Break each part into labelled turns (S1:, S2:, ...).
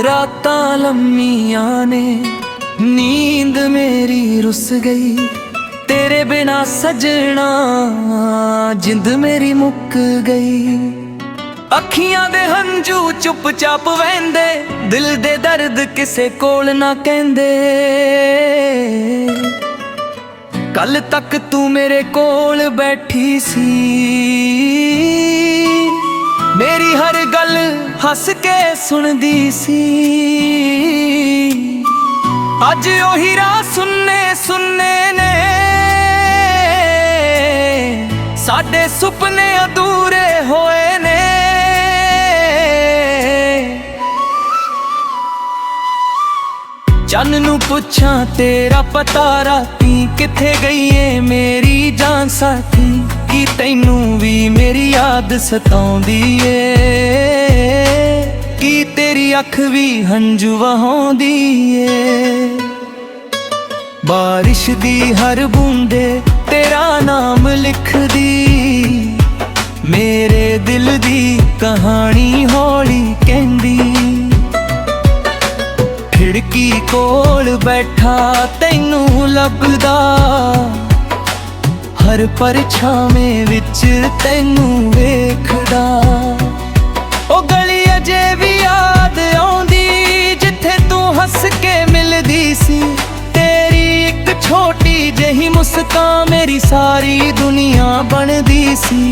S1: रातां लम्मियां ने नींद मेरी रुस गई, तेरे बिना सजना जिंद मेरी मुक गई। अखियां दे हंझू चुपचाप वहिंदे, दिल दे दर्द किसे कोल ना कहंदे। कल तक तू मेरे कोल बैठी सी, मेरी हर गल हस के सुनदी सी। अज ओही राह सुन्ने सुन्ने ने, साडे सुपने अधूरे होए ने। चन्न नू पुछां तेरा पता राती किथे गई है मेरी जान साथी। की तैनू भी मेरी याद सताउंदी ए, की तेरी अख भी हंझू वहाउंदी ए। बारिश दी हर बूंदे तेरा नाम लिख दी, मेरे दिल दी कहानी हौली कहंदी। खिड़की कोल बैठा तैनू लभदा, हर परछावें विच तैनू वेखदा। ओ गली अजे भी याद आउंदी, जिथे तू हस के मिलदी सी। तेरी एक छोटी जही मुस्कान मेरी सारी दुनिया बनदी सी।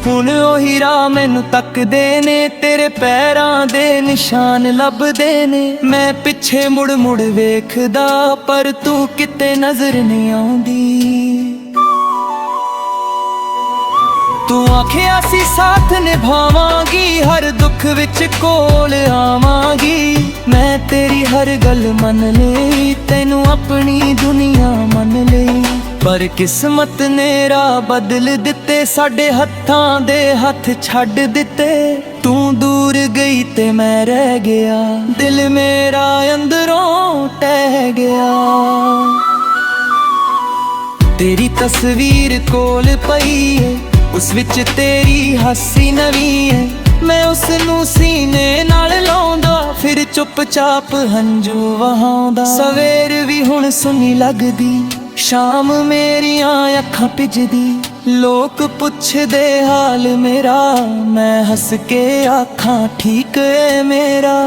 S1: हुण ओही राह मैनू तकदे ने, तेरे पैरां दे निशान लभदे ने। मैं पिछे मुड़ मुड़ वेखदा, पर तू किते नजर नहीं आउंदी। तू आखिया सी साथ निभावांगी, हर दुख विच कोल आवांगी। मैं तेरी हर गल मन लई, तैनू अपनी दुनिया मन लई। पर किस्मत ने राह बदल दिते, साडे हत्थां दे हथ छड्ड दिते। तू दूर गई ते मैं रह गया, दिल मेरा अंदरों टह गया। तेरी तस्वीर कोल पई है, उस विच तेरी हसी नवी है। मैं उसनू सीने नाल लाउंदा, फिर चुपचाप हंझू वहाउंदा। सवेर भी हुण सुनी लगदी, शाम मेरियां अखां भिजदी। लोक पुछदे हाल मेरा, मैं हस के आखां ठीक है मेरा।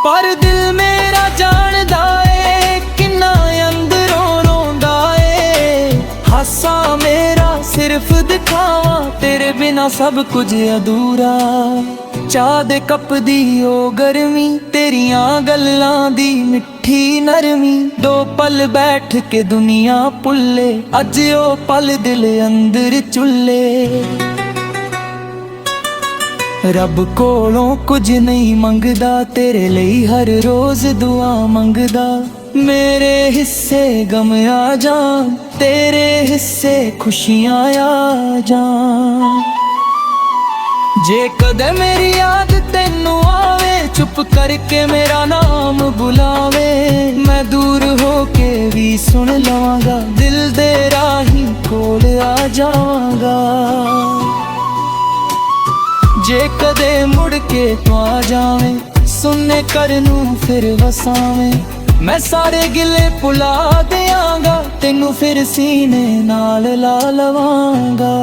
S1: पर दिल मेरा जानदा ए, किन्ना अंदरों रोंदा ए। हासा मेरा सिर्फ दिखावा, तेरे बिना सब कुछ अधूरा। चाह दे कप दी ओ गर्मी, तेरियां गल्लां दी मिठी नरमी। दो पल बैठ के दुनिया भुल्ले, अज ओ पल दिल अंदर चुल्ले। रब कोलों कुछ नहीं मंगदा, तेरे लिए हर रोज दुआ मंगदा। मेरे हिस्से गम आ जान, तेरे हिस्से खुशियां आ जान। जे कदे मेरी याद तैनू आवे, चुप करके मेरा नाम बुलावे। मैं दूर होके भी सुन लवांगा, दिल दे राही कोल आ जावांगा। जे कदे मुड़ के तू आ जावे, सुनने करनू फिर वसावे। मैं सारे गिले भुला देआंगा, तैनू फिर सीने नाल ला लवांगा।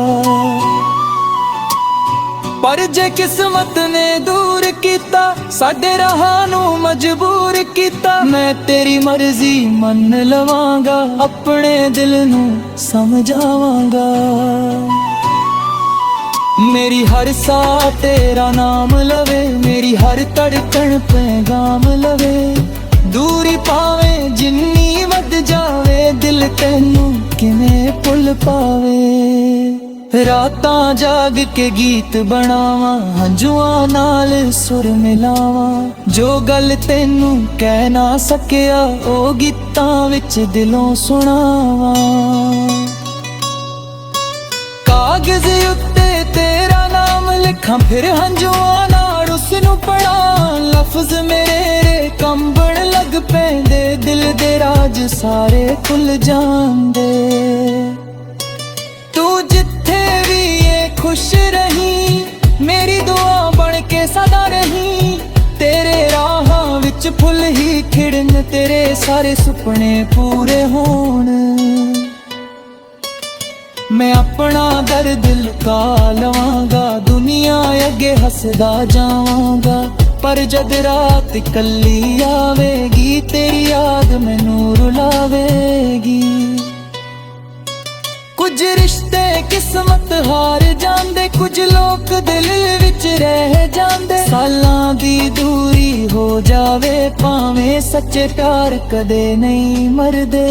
S1: पर जे किस्मत ने दूर कीता, साडे राहां नू मजबूर कीता। मैं तेरी मर्जी मन लवांगा, अपने दिल नू समझावांगा। मेरी हर साह तेरा नाम लवे, मेरी हर धड़कन पैगाम लवे। दूरी पावे जिन्नी वध जावे, दिल तैनू किवें भुल पावे। रातां जाग के गीत बनावां, हंझुआं नाल सुर मिलावां। जो गल तैनू कह ना सकिया, ओ गीतां विच दिलों सुणावां। कागज़ उत्ते तेरा नाम लिखां, फिर हंझुआं नाल उसनू पढ़ां। लफ्ज़ मेरे कंबण लग पैंदे, दिल दे राज सारे खुल जांदे। तू जिथे भी खुश रही, मेरी दुआ बन के सदा रही। ਵਿੱਚ ਫੁੱਲ ਹੀ ਖਿੜਨ, ਤੇਰੇ ਸਾਰੇ ਸੁਪਨੇ ਪੂਰੇ ਹੋਣ। ਮੈਂ ਆਪਣਾ ਦਰਦ ਲੁਕਾ ਲਵਾਂਗਾ, ਦੁਨੀਆ ਅੱਗੇ ਹੱਸਦਾ ਜਾਵਾਂਗਾ। ਪਰ ਜਦ ਰਾਤ ਇਕੱਲੀ ਆਵੇਗੀ, ਤੇਰੀ ਯਾਦ ਮੈਨੂੰ ਰੁਲਾਵੇਗੀ। ਕੁਝ ਰਿਸ਼ਤੇ ਕਿਸਮਤ ਹਾਰ ਜਾਂਦੇ, ਕੁਝ ਲੋਕ ਦਿਲ ਵਿੱਚ ਰਹਿ ਜਾਂਦੇ। ਸਾਲਾਂ ਦੀ ਦੂਰੀ ਹੋ ਜਾਵੇ, ਭਾਵੇਂ ਸੱਚੇ ਪਿਆਰ ਕਦੇ ਨਹੀਂ ਮਰਦੇ।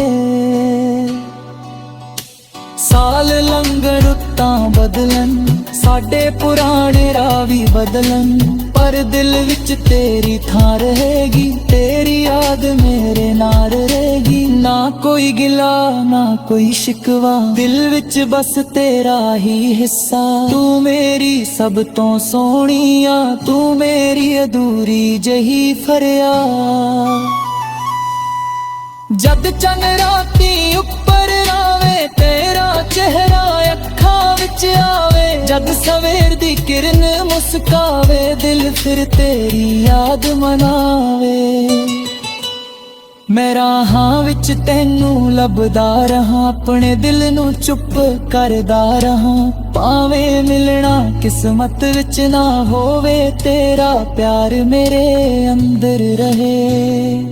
S1: ਸਾਲ ਲੰਘਣ ਰੁੱਤਾਂ ਬਦਲਣ, ਸਾਡੇ ਪੁਰਾਣੇ ਰਾਹ ਵੀ ਬਦਲਣ, ਪਰ ਦਿਲ ਵਿੱਚ ਤੇਰੀ ਥਾਂ ਰਹੇਗੀ। ਤੇਰੀ ਯਾਦ ਮੇਰੇ ਨਾਲ ਰਹੇਗੀ। ਨਾ ਕੋਈ ਗਿਲਾ ਨਾ ਕੋਈ ਸ਼ਿਕਵਾ, ਦਿਲ ਵਿੱਚ ਬਸ ਤੇਰਾ ਹੀ ਹਿੱਸਾ। ਤੂੰ ਮੇਰੀ ਸਭ ਤੋਂ ਸੋਹਣੀ ਆ, ਤੂੰ ਮੇਰੀ ਅਧੂਰੀ ਜਹੀ ਫਰਿਆਦ। ਜਦ ਚੰਨ ਰਾਤੀ ਉੱਪਰ ਆਵੇ, ਤੇਰਾ ਚਿਹਰਾ ਅੱਖਾਂ ਵਿੱਚ ਆਵੇ। ਜਦ ਸਵੇਰ ਦੀ ਕਿਰਨ ਮੁਸਕਾਵੇ, ਦਿਲ ਫਿਰ ਤੇਰੀ ਯਾਦ ਮਨਾਵੇ। ਮੈਂ ਰਾਹਾਂ ਵਿੱਚ ਤੈਨੂੰ ਲੱਭਦਾ ਰਹਾਂ, ਆਪਣੇ ਦਿਲ ਨੂੰ ਚੁੱਪ ਕਰਦਾ ਰਹਾਂ। ਭਾਵੇਂ ਮਿਲਣਾ ਕਿਸਮਤ ਵਿੱਚ ਨਾ ਹੋਵੇ, ਤੇਰਾ ਪਿਆਰ ਮੇਰੇ ਅੰਦਰ ਰਹੇ।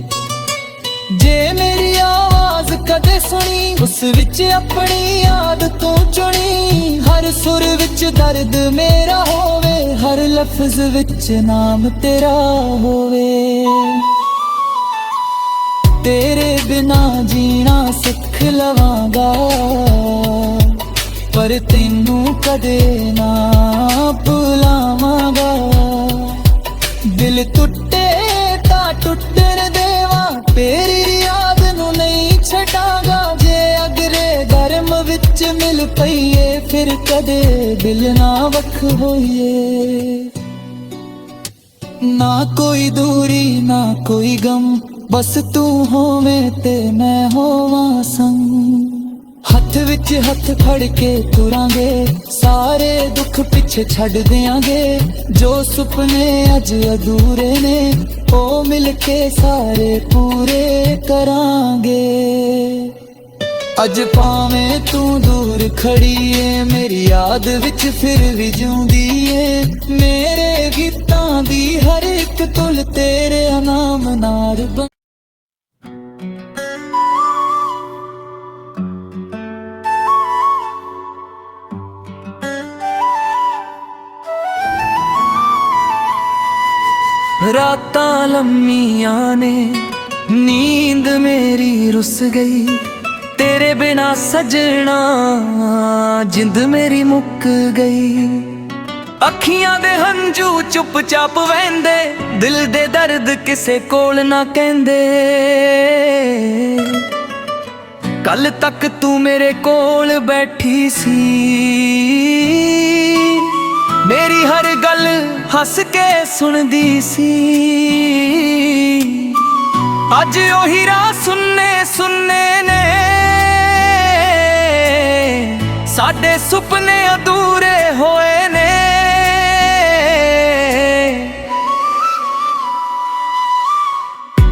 S1: ਜੇ ਮੇਰੀ ਆਵਾਜ਼ ਕਦੇ ਸੁਣੀ, ਉਸ ਵਿੱਚ ਆਪਣੀ ਯਾਦ ਤੂੰ ਚੁਣੀ। ਹਰ ਸੁਰ ਵਿੱਚ ਦਰਦ ਮੇਰਾ ਹੋਵੇ, ਹਰ ਲਫ਼ਜ਼ ਵਿੱਚ ਨਾਮ ਤੇਰਾ ਹੋਵੇ। ਤੇਰੇ ਬਿਨਾ ਜੀਣਾ ਸਿੱਖ ਲਵਾਂਗਾ, ਪਰ ਤੈਨੂੰ ਕਦੇ ਨਾ ਭੁਲਾਵਾਂਗਾ। ਦਿਲ ਟੁੱਟੇ ਤਾਂ ਟੁੱਟਣ ਦੇਵਾਂ, ਤੇਰੀ ਯਾਦ ਨੂੰ ਨਹੀਂ ਛੱਡਾਂਗਾ। ਜੇ ਅਗਰੇ ਗਰਮ ਵਿੱਚ ਮਿਲ ਪਈਏ, ਫਿਰ ਕਦੇ ਦਿਲ ਨਾ ਵੱਖ ਹੋਈਏ। ਨਾ ਕੋਈ ਦੂਰੀ ਨਾ ਕੋਈ ਗਮ, ਬਸ ਤੂੰ ਹੋਵੇਂ ਤੇ ਮੈਂ ਹੋਵਾਂ ਸੰਗ। ਹੱਥ ਵਿੱਚ ਹੱਥ ਫੜ ਕੇ ਤੁਰਾਂਗੇ, ਸਾਰੇ ਦੁੱਖ ਪਿੱਛੇ ਛੱਡ ਦਿਆਂਗੇ। ਜੋ ਸੁਪਨੇ ਅੱਜ ਅਧੂਰੇ ਨੇ, ਉਹ ਮਿਲ ਕੇ ਸਾਰੇ ਪੂਰੇ ਕਰਾਂਗੇ। ਅੱਜ ਭਾਵੇਂ ਤੂੰ ਦੂਰ ਖੜੀ ਏ, ਮੇਰੀ ਯਾਦ ਵਿੱਚ ਫਿਰ ਵੀ ਜਿਉਂਦੀ ਏ। ਮੇਰੇ ਗੀਤਾਂ ਦੀ ਹਰ ਇੱਕ ਤੁਲ ਤੇਰੇ ਨਾਮ ਨਾਲ ਰਾਤਾਂ ਲੰਮੀਆਂ ਨੇ, ਨੀਂਦ ਮੇਰੀ ਰੁੱਸ ਗਈ। ਤੇਰੇ ਬਿਨਾ ਸਜਣਾ ਜਿੰਦ ਮੇਰੀ ਮੁੱਕ ਗਈ। ਅੱਖੀਆਂ ਦੇ ਹੰਝੂ ਚੁੱਪ-ਚਾਪ ਵਹਿੰਦੇ, ਦਿਲ ਦੇ ਦਰਦ ਕਿਸੇ ਕੋਲ ਨਾ ਕਹਿੰਦੇ। ਕੱਲ ਤੱਕ ਤੂੰ ਮੇਰੇ ਕੋਲ ਬੈਠੀ ਸੀ, ਮੇਰੀ ਹਰ ਗੱਲ ਹੱਸ ਕੇ ਸੁਣਦੀ ਸੀ। ਅੱਜ ਉਹੀ ਰਾਹ ਸੁੰਨੇ ਸੁੰਨੇ ਨੇ, ਸਾਡੇ ਸੁਪਨੇ ਅਧੂਰੇ ਹੋਏ ਨੇ।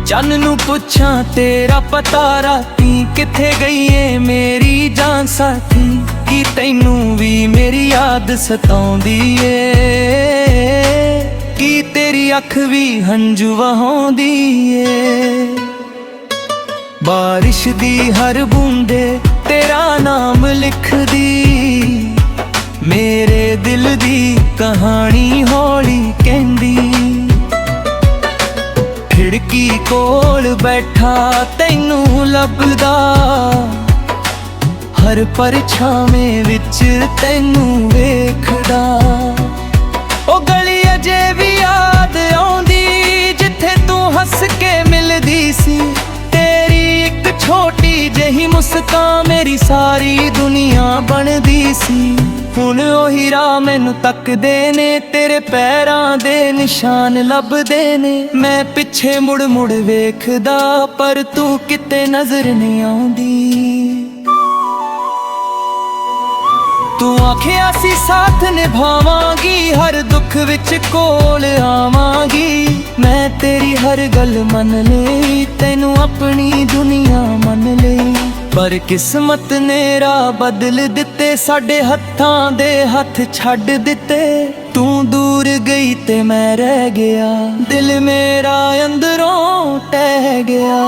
S1: ਚੰਨ ਨੂੰ ਪੁੱਛਾਂ ਤੇਰਾ ਪਤਾ, ਰਾਤੀ ਕਿੱਥੇ ਗਈ ਏ ਮੇਰੀ ਜਾਨ ਸਾਥੀ। ਕੀ ਤੈਨੂੰ ਵੀ ਮੇਰੀ ਯਾਦ ਸਤਾਉਂਦੀ ਏ? ਕੀ ਤੇਰੀ ਅੱਖ ਵੀ ਹੰਝੂ ਵਹਾਉਂਦੀ ਏ? ਬਾਰਿਸ਼ ਦੀ ਹਰ ਬੂੰਦੇ ਤੇਰਾ ਨਾਮ ਲਿਖਦੀ, ਮੇਰੇ ਦਿਲ ਦੀ ਕਹਾਣੀ ਹੌਲੀ ਕਹਿੰਦੀ। ਖਿੜਕੀ ਕੋਲ ਬੈਠਾ ਤੈਨੂੰ ਲੱਭਦਾ, ਹਰ ਪਰਛਾਵੇਂ ਵਿੱਚ ਤੈਨੂੰ ਵੇਖਦਾ। ਉਹ ਗਲੀ ਅਜੇ ਵੀ ਯਾਦ ਆਉਂਦੀ, ਜਿੱਥੇ ਤੂੰ ਹੱਸ ਕੇ ਮਿਲਦੀ ਸੀ। ਤੇਰੀ ਇੱਕ ਛੋਟੀ ਜਿਹੀ ਮੁਸਕਾਨ ਮੇਰੀ ਸਾਰੀ ਦੁਨੀਆ ਬਣਦੀ ਸੀ। ਹੁਣ ਉਹੀ ਰਾਹ ਮੈਨੂੰ ਤੱਕਦੇ ਨੇ, ਤੇਰੇ ਪੈਰਾਂ ਦੇ ਨਿਸ਼ਾਨ ਲੱਭਦੇ ਨੇ। ਮੈਂ ਪਿੱਛੇ ਮੁੜ ਮੁੜ ਵੇਖਦਾ, ਪਰ ਤੂੰ ਕਿਤੇ ਨਜ਼ਰ ਨਹੀਂ ਆਉਂਦੀ। ਤੂੰ ਆਖਿਆ ਸੀ ਸਾਥ ਨਿਭਾਵਾਂਗੀ, ਹਰ ਦੁੱਖ ਵਿੱਚ ਕੋਲ ਆਵਾਂਗੀ। ਮੈਂ ਤੇਰੀ ਹਰ ਗੱਲ ਮੰਨ ਲਈ, ਤੈਨੂੰ ਆਪਣੀ ਦੁਨੀਆ ਮੰਨ ਲਈ। ਪਰ ਕਿਸਮਤ ਨੇ ਰਾਹ ਬਦਲ ਦਿੱਤੇ, ਸਾਡੇ ਹੱਥਾਂ ਦੇ ਹੱਥ ਛੱਡ ਦਿੱਤੇ। ਤੂੰ ਦੂਰ ਗਈ ਤੇ ਮੈਂ ਰਹਿ ਗਿਆ, ਦਿਲ ਮੇਰਾ ਅੰਦਰੋਂ ਟਹਿ ਗਿਆ।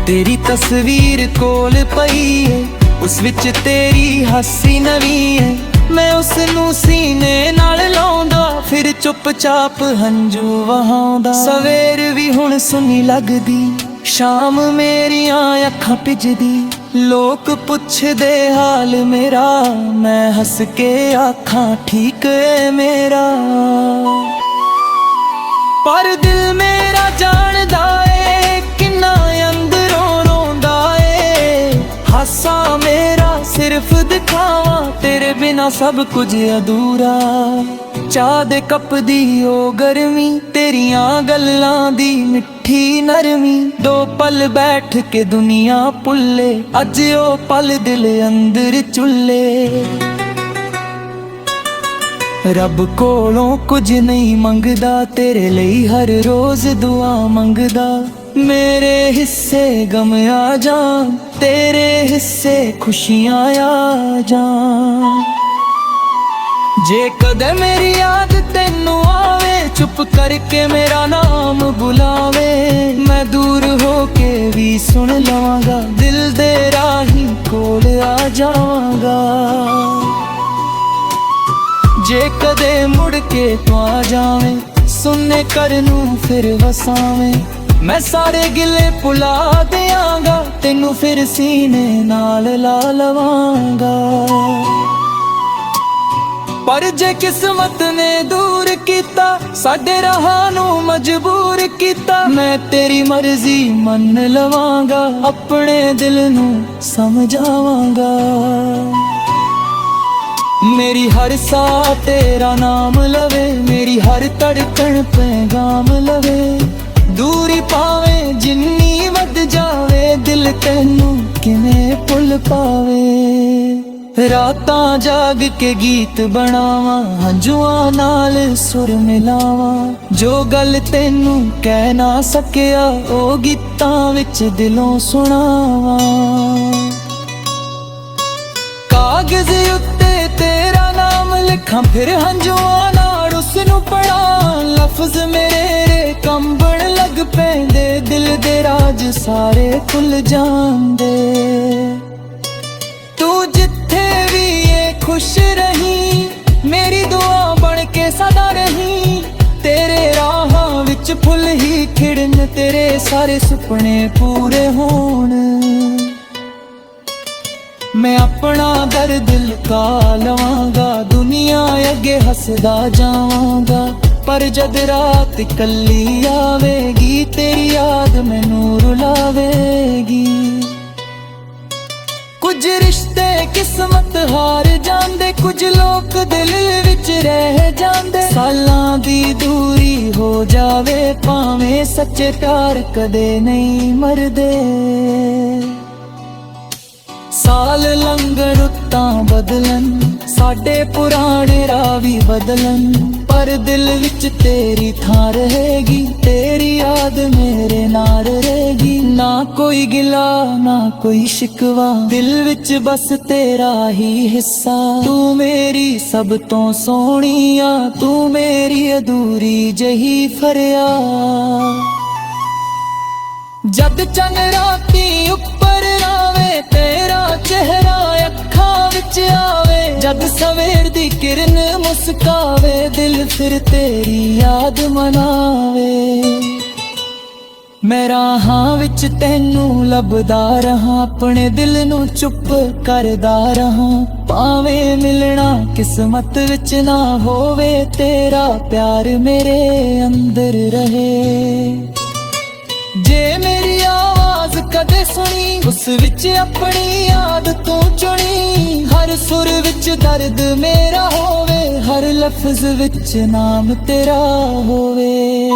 S1: ਤੇਰੀ ਤਸਵੀਰ ਕੋਲ ਪਈ ਏ, ਉਸ ਵਿੱਚ ਤੇਰੀ ਹਾਸੀ ਨਵੀਂ ਏ। ਮੈਂ ਉਸ ਨੂੰ ਸੀਨੇ ਨਾਲ ਲਾਉਂਦਾ, ਫਿਰ ਚੁੱਪਚਾਪ ਹੰਝੂ ਵਹਾਉਂਦਾ। ਸਵੇਰ ਵੀ ਹੁਣ ਸੁੰਨੀ ਲੱਗਦੀ, ਸ਼ਾਮ ਮੇਰੀਆਂ ਅੱਖਾਂ ਭਿੱਜਦੀ। ਲੋਕ ਪੁੱਛਦੇ ਹਾਲ ਮੇਰਾ, ਮੈਂ ਹੱਸ ਕੇ ਆਖਾਂ ਠੀਕ ਏ ਮੇਰਾ। ਪਰ ਦਿਲ ਮੇਰਾ ਜਾਣਦਾ ਏ, ਕਿੰਨਾ ਅੰਦਰੋਂ ਰੋਂਦਾ ਏ। ਹਾਸਾ ਮੇਰਾ ਸਿਰਫ ਦਿਖਾਵਾ, ਤੇਰੇ ਬਿਨਾ ਸਭ ਕੁਝ ਅਧੂਰਾ। ਚਾਹ ਦੇ ਕੱਪ ਦੀ ਓ ਗਰਮੀ, ਤੇਰੀਆਂ ਗੱਲਾਂ ਦੀ ਮਿੱਠੀ ਨਰਮੀ। ਦੋ ਪਲ ਬੈਠ ਕੇ ਦੁਨੀਆ ਭੁੱਲੇ, ਅੱਜ ਉਹ ਪਲ ਦਿਲ ਅੰਦਰ ਚੁੱਲੇ। ਰੱਬ ਕੋਲੋਂ ਕੁਝ ਨਹੀਂ ਮੰਗਦਾ, ਤੇਰੇ ਲਈ ਹਰ ਰੋਜ਼ ਦੁਆ ਮੰਗਦਾ। ਮੇਰੇ ਹਿੱਸੇ ਗਮ ਆ ਜਾਣ, ਤੇਰੇ ਹਿੱਸੇ ਖੁਸ਼ੀਆਂ ਆ ਜਾਣ। ਜੇ ਕਦੇ ਮੇਰੀ ਯਾਦ ਤੈਨੂੰ ਆਵੇ, ਚੁੱਪ ਕਰਕੇ ਮੇਰਾ ਨਾਮ ਬੁਲਾਵੇ। ਮੈਂ ਦੂਰ ਹੋ ਕੇ ਵੀ ਸੁਣ ਲਵਾਂਗਾ, ਦਿਲ ਦੇ ਰਾਹੀਂ ਕੋਲ ਆ ਜਾਵਾਂਗਾ। ਜੇ ਕਦੇ ਮੁੜ ਕੇ ਤੂੰ ਆ ਜਾਵੇਂ, ਸੁਣਨੇ ਕਰ ਨੂੰ ਫਿਰ ਵਸਾਵੇਂ। ਮੈਂ ਸਾਰੇ ਗਿਲੇ ਭੁਲਾ ਦਿਆਂਗਾ, ਤੈਨੂੰ ਫਿਰ ਸੀਨੇ ਨਾਲ ਲਾ ਲਵਾਂਗਾ। ਪਰ ਜੇ ਕਿਸਮਤ ਨੇ ਦੂਰ ਕੀਤਾ, ਸਾਡੇ ਰਾਹਾਂ ਨੂੰ ਮਜਬੂਰ ਕੀਤਾ। ਮੈਂ ਤੇਰੀ ਮਰਜ਼ੀ ਮੰਨ ਲਵਾਂਗਾ, ਆਪਣੇ ਦਿਲ ਨੂੰ ਸਮਝਾਵਾਂਗਾ। ਮੇਰੀ ਹਰ ਸਾਹ ਤੇਰਾ ਨਾਮ ਲਵੇ, ਮੇਰੀ ਹਰ ਧੜਕਣ ਪੈਗਾਮ ਲਵੇ। ਦੂਰੀ ਭਾਵੇਂ ਜਿੰਨੀ ਵੱਧ ਜਾਵੇ, ਦਿਲ ਤੈਨੂੰ ਕਿਵੇਂ ਭੁੱਲ ਪਾਵੇ। ਰਾਤਾਂ ਜਾਗ ਕੇ ਗੀਤ ਬਣਾਵਾਂ, ਹੰਝੂਆਂ ਨਾਲ ਸੁਰ ਮਿਲਾਵਾਂ। ਜੋ ਗੱਲ ਤੈਨੂੰ ਕਹਿ ਨਾ ਸਕਿਆ, ਉਹ ਗੀਤਾਂ ਵਿੱਚ ਦਿਲੋਂ ਸੁਣਾਵਾਂ। ਕਾਗਜ਼ ਉੱਤੇ ਤੇਰਾ ਨਾਮ ਲਿਖਾਂ, ਫਿਰ ਹੰਝੂਆਂ ਨਾਲ ਉਸ ਨੂੰ ਪੜਾਂ। ਲਫ਼ਜ਼ ਮੇਰੇ ਕੰਬਣ ਲੱਗ ਪੈਂਦੇ, ਦਿਲ ਦੇ ਰਾਜ ਸਾਰੇ ਖੁੱਲ ਜਾਂਦੇ। ਤੂੰ ਜਿੱਥੇ ਵੀ ਏ ਖੁਸ਼ ਰਹੀਂ, ਮੇਰੀ ਦੁਆ ਬਣ ਕੇ ਸਦਾ ਰਹੀਂ। ਤੇਰੇ ਰਾਹਾਂ ਵਿੱਚ ਫੁੱਲ ਹੀ ਖਿੜਨ, ਤੇਰੇ ਸਾਰੇ ਸੁਪਨੇ ਪੂਰੇ ਹੋਣ। ਮੈਂ ਆਪਣਾ ਦਰਦ ਲੁਕਾ ਲਵਾਂਗਾ, ਦੁਨੀਆ ਅੱਗੇ ਹੱਸਦਾ ਜਾਵਾਂਗਾ। ਪਰ ਜਦ ਰਾਤ ਇਕੱਲੀ ਆਵੇਗੀ, ਤੇਰੀ ਯਾਦ ਮੈਨੂੰ ਰੁਲਾਵੇਗੀ। ਕੁਝ ਰਿਸ਼ਤੇ ਕਿਸਮਤ ਹਾਰ ਜਾਂਦੇ, ਕੁਝ ਲੋਕ ਦਿਲ ਵਿੱਚ ਰਹਿ ਜਾਂਦੇ। ਸਾਲਾਂ ਦੀ ਦੂਰੀ ਹੋ ਜਾਵੇ, ਭਾਵੇਂ ਸੱਚੇ ਪਿਆਰ ਕਦੇ ਨਹੀਂ ਮਰਦੇ। ਸਾਲ ਲੰਘਣ ਰੁੱਤਾਂ ਬਦਲਣ, ਸਾਡੇ ਪੁਰਾਣੇ ਰਾਹ ਵੀ ਬਦਲਣ। ਪਰ ਦਿਲ ਵਿੱਚ ਤੇਰੀ ਥਾਂ ਰਹੇਗੀ, ਤੇਰੀ ਯਾਦ ਮੇਰੇ ਨਾਲ ਰਹੇਗੀ। ਨਾ ਕੋਈ ਗਿਲਾ ਨਾ ਕੋਈ ਸ਼ਿਕਵਾ, ਦਿਲ ਵਿੱਚ ਬਸ ਤੇਰਾ ਹੀ ਹਿੱਸਾ। ਤੂੰ ਮੇਰੀ ਸਭ ਤੋਂ ਸੋਹਣੀ ਆ, ਤੂੰ ਮੇਰੀ ਅਧੂਰੀ ਜਹੀ ਫਰਿਆਦ। ਜਦ ਚੰਨ ਰਾਤੀ ਉੱਪਰ ਆਵੇ, ਤੇਰਾ ਚਿਹਰਾ ਅੱਖਾਂ ਵਿੱਚ ਆਵੇ। ਜਦ ਸਵੇਰ ਦੀ ਕਿਰਨ ਮੁਸਕਾਵੇ, ਦਿਲ ਫਿਰ ਤੇਰੀ ਯਾਦ ਮਨਾਵੇ। ਮੈਂ ਰਾਹਾਂ ਵਿੱਚ ਤੈਨੂੰ ਲੱਭਦਾ ਰਹਾਂ, ਆਪਣੇ ਦਿਲ ਨੂੰ ਚੁੱਪ ਕਰਦਾ ਰਹਾਂ। ਭਾਵੇਂ ਮਿਲਣਾ ਕਿਸਮਤ ਵਿੱਚ ਨਾ ਹੋਵੇ, ਤੇਰਾ ਪਿਆਰ ਮੇਰੇ ਅੰਦਰ ਰਹੇ। ਜੇ ਮੇਰੀ ਆਵਾਜ਼ ਕਦੇ ਸੁਣੀ, ਉਸ ਵਿੱਚ ਆਪਣੀ ਯਾਦ ਤੂੰ ਚੁਣੀ। ਹਰ ਸੁਰ ਵਿੱਚ ਦਰਦ ਮੇਰਾ ਹੋਵੇ, ਹਰ ਲਫ਼ਜ਼ ਵਿੱਚ ਨਾਮ ਤੇਰਾ ਹੋਵੇ।